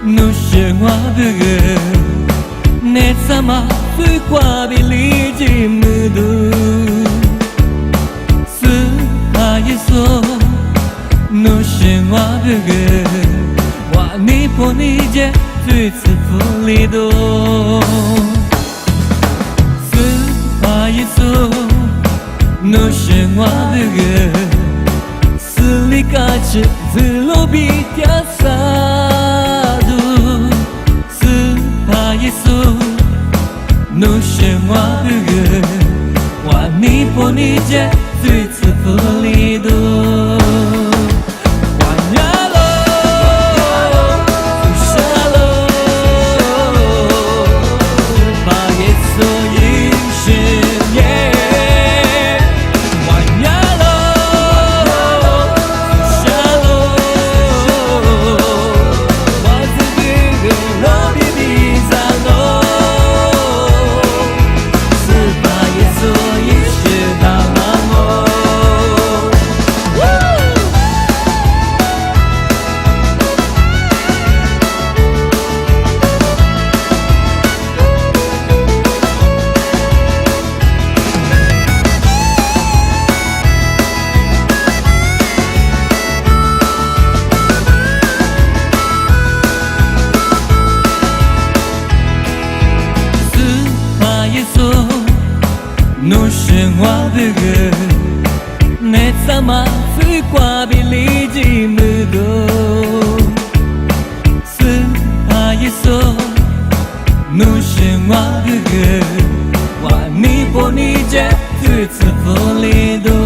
no se mueve ne sama fui qua bili ji mudu su ayeso no se mueve wa ni poni je zui zi fu li do su ayeso no se mueve是离开这自路比较少的，是怕耶稣no se mueve，我你不理解最次不离的。no se mueve ne sama fui qua bili ji mudo su ayeso no se mueve wa ni poni je zui zi fu li do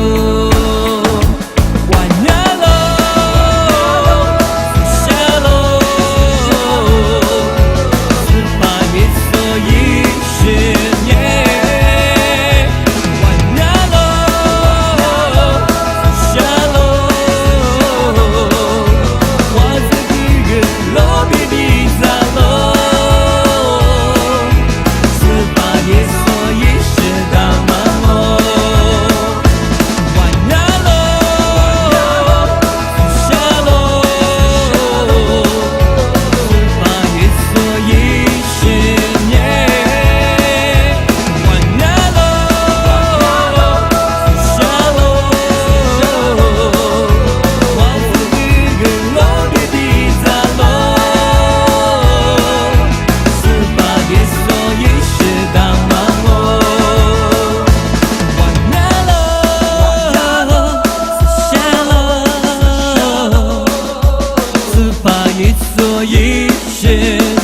一十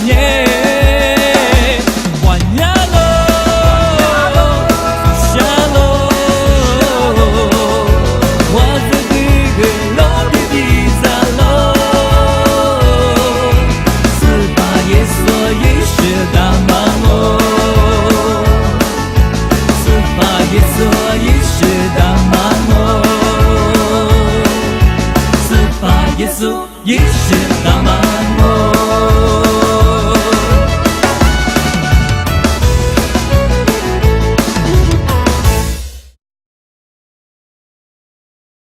年，万呀喽，下喽，我自己个罗比比萨喽，是把耶稣一时大马喽，是把耶稣一时大马喽，是把耶稣一时大马。